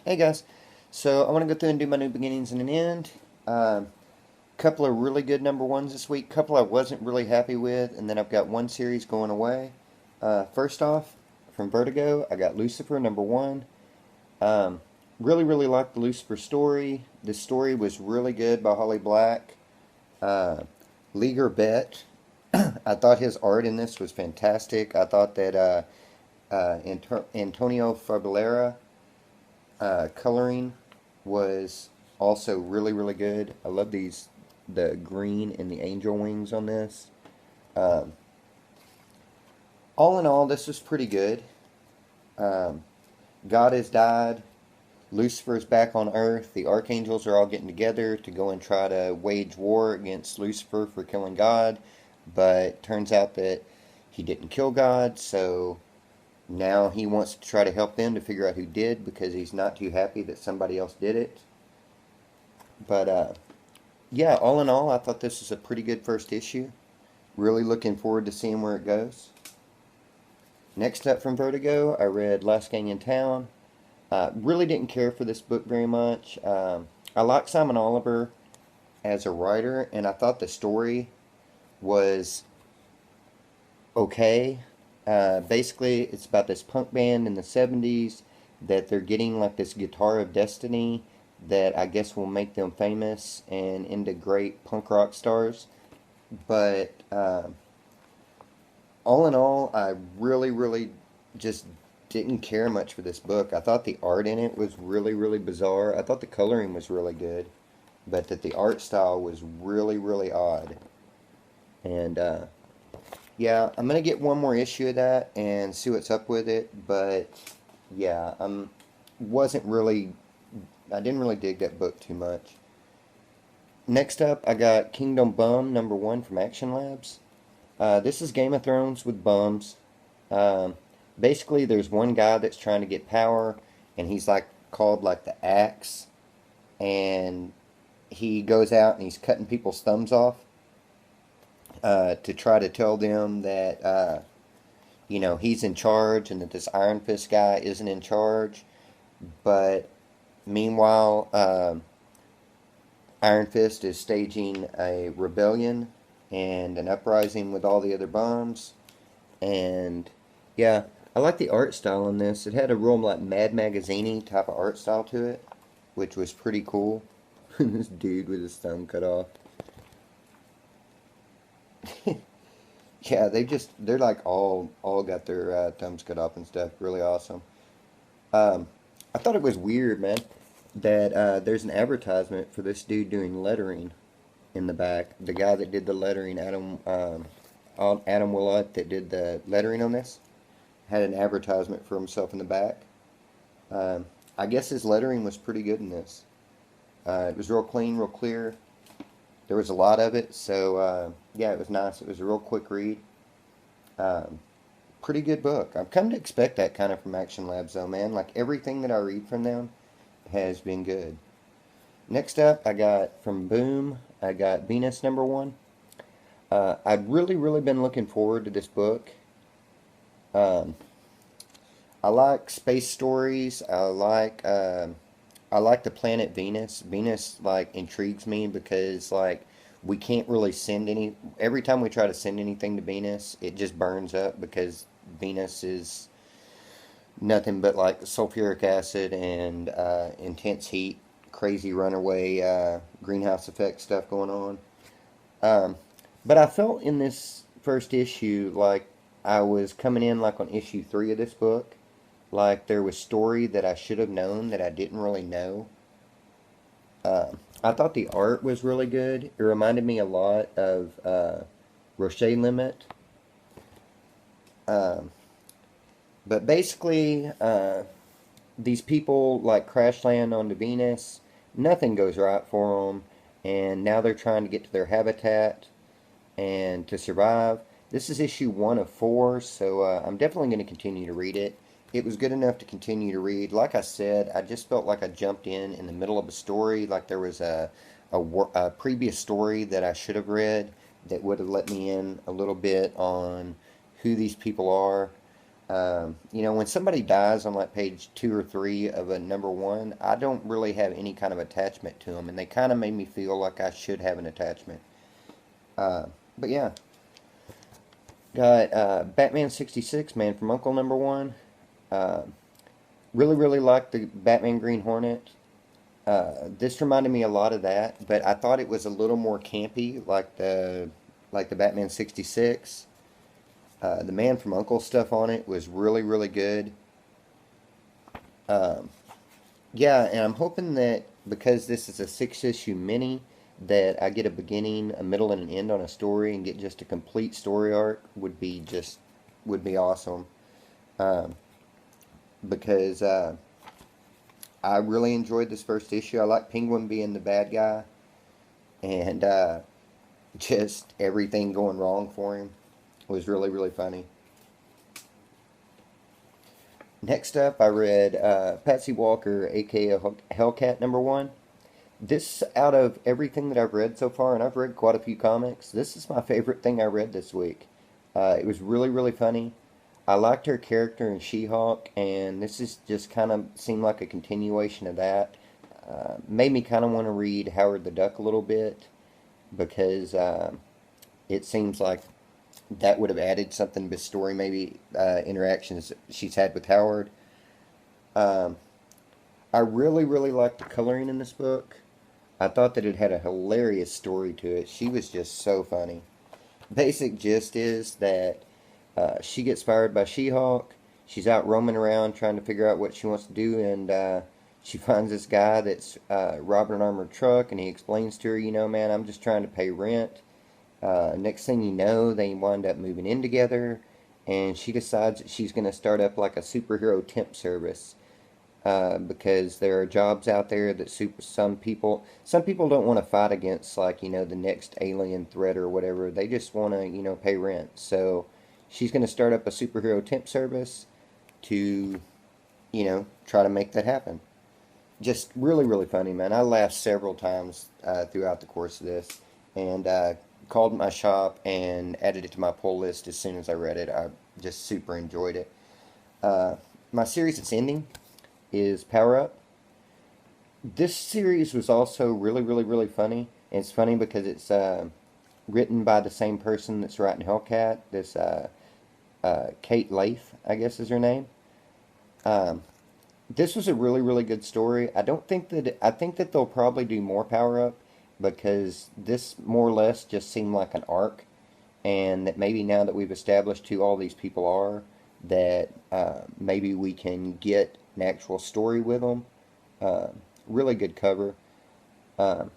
Hey guys, so I want to go through and do my new beginnings and an end. Couple of really good number ones this week, couple I wasn't really happy with, and then I've got one series going away. First off, from Vertigo, I got Lucifer number one. Um, really liked the Lucifer story. The story was really good by Holly Black. Uh, Liger Bet, I thought his art in this was fantastic. I thought that Antonio Fabulera coloring was also really good. I love the green and the angel wings on this. Um, all in all, this was pretty good. Um, God has died. Lucifer's back on Earth. The archangels are all getting together to go and try to wage war against Lucifer for killing God. But turns out that he didn't kill God, so now he wants to try to help them to figure out who did because he's not too happy that somebody else did it. But yeah, all in all, I thought this was a pretty good first issue. Really looking forward to seeing where it goes. Next up from Vertigo, I read Last Gang in Town. Really didn't care for this book very much. I like Simon Oliver as a writer, and I thought the story was okay. Basically, it's about this punk band in the 70s that they're getting like this guitar of destiny that I guess will make them famous and into great punk rock stars. But all in all, I really just didn't care much for this book. I thought the art in it was really bizarre. I thought the coloring was really good, but that the art style was really odd. And yeah, I'm gonna get one more issue of that and see what's up with it. But yeah, wasn't really I didn't really dig that book too much. Next up, I got Kingdom Bum number one from Action Labs. This is Game of Thrones with bums. Um, Basically, there's one guy that's trying to get power, and he's like called like the Axe, and he goes out and he's cutting people's thumbs off to try to tell them that he's in charge and that this Iron Fist guy isn't in charge. But meanwhile, Iron Fist is staging a rebellion and an uprising with all the other bums. And yeah, I like the art style in this. It had a real like Mad Magazine-y type of art style to it, which was pretty cool. This dude with his thumb cut off. Yeah, they're like all got their thumbs cut off and stuff. Really awesome. Um, I thought it was weird, man, that there's an advertisement for this dude doing lettering in the back. The guy that did the lettering, Adam Willott, that did the lettering on this, had an advertisement for himself in the back. Um, I guess his lettering was pretty good in this. It was real clean, real clear. There was a lot of it, so yeah, it was nice. It was a real quick read. Um, Pretty good book. I've come to expect that kind of from Action Labs, though, man. Like everything that I read from them has been good. Next up, I got from Boom, I got Venus number one. I'd really been looking forward to this book. Um, I like space stories. I like the planet Venus. Venus like intrigues me because like we can't really send any. Every time we try to send anything to Venus, it just burns up because Venus is nothing but like sulfuric acid and intense heat, crazy runaway greenhouse effect stuff going on. Um, but I felt in this first issue like I was coming in like on issue three of this book. Like there was story that I should have known that I didn't really know. I thought the art was really good. It reminded me a lot of Roche Limit. Um, but basically, these people like crash land onto Venus. Nothing goes right for them, and now they're trying to get to their habitat and to survive. This is issue one of four, so I'm definitely going to continue to read it. It was good enough to continue to read. Like I said, I just felt like I jumped in the middle of a story, like there was a previous story that I should have read that would have let me in a little bit on who these people are. You know, when somebody dies on like page 2 or 3 of a number one, I don't really have any kind of attachment to them, and they kind of made me feel like I should have an attachment. Uh, but yeah, got Batman 66, Man from Uncle number one. Uh, really liked the Batman Green Hornet. This reminded me a lot of that, but I thought it was a little more campy, like the Batman 66. The Man from Uncle stuff on it was really good. Um, yeah, and I'm hoping that because this is a 6 issue mini, that I get a beginning, a middle, and an end on a story, and get just a complete story arc would be awesome. Um, because I really enjoyed this first issue. I like Penguin being the bad guy, and just everything going wrong for him was really funny. Next up, I read Patsy Walker, aka Hellcat number one. This, out of everything that I've read so far, and I've read quite a few comics, this is my favorite thing I read this week. It was really funny. I liked her character in She-Hulk, and this is just kind of seemed like a continuation of that. Made me kind of want to read Howard the Duck a little bit because it seems like that would have added something to the story, maybe interactions she's had with Howard. Um, I really liked the coloring in this book. I thought that it had a hilarious story to it. She was just so funny. Basic gist is that she gets fired by She-Hulk. She's out roaming around trying to figure out what she wants to do, and she finds this guy that's robbing an armored truck, and he explains to her, you know, man, I'm just trying to pay rent. Next thing you know, they wind up moving in together, and she decides that she's going to start up like a superhero temp service. Because there are jobs out there that some people don't want to fight against, like, you know, the next alien threat or whatever. They just want to, you know, pay rent. So she's going to start up a superhero temp service to, you know, try to make that happen. Just really funny, man. I laughed several times throughout the course of this, and called my shop and added it to my pull list as soon as I read it. I just super enjoyed it. Uh, my series that's ending is Power Up. This series was also really funny. And it's funny because it's written by the same person that's writing Hellcat. This Kate Leith, I guess is her name. Um, this was a really good story. I think that they'll probably do more Power Up because this more or less just seemed like an arc, and that maybe now that we've established who all these people are, that maybe we can get an actual story with them. Uh, really good cover. Um,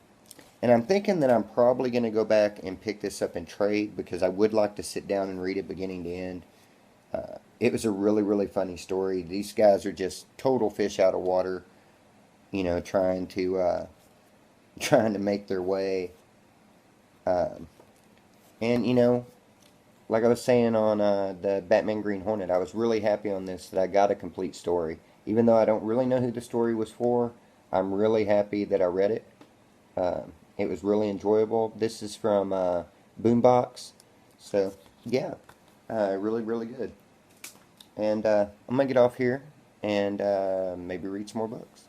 and I'm thinking that I'm probably going to go back and pick this up in trade because I would like to sit down and read it beginning to end. It was a really funny story. These guys are just total fish out of water, you know, trying to make their way. Um, and you know, like I was saying on the Batman Green Hornet, I was really happy on this that I got a complete story. Even though I don't really know who the story was for, I'm really happy that I read it. It was really enjoyable. This is from Boombox, so yeah, really good. And I'm gonna get off here and maybe read some more books.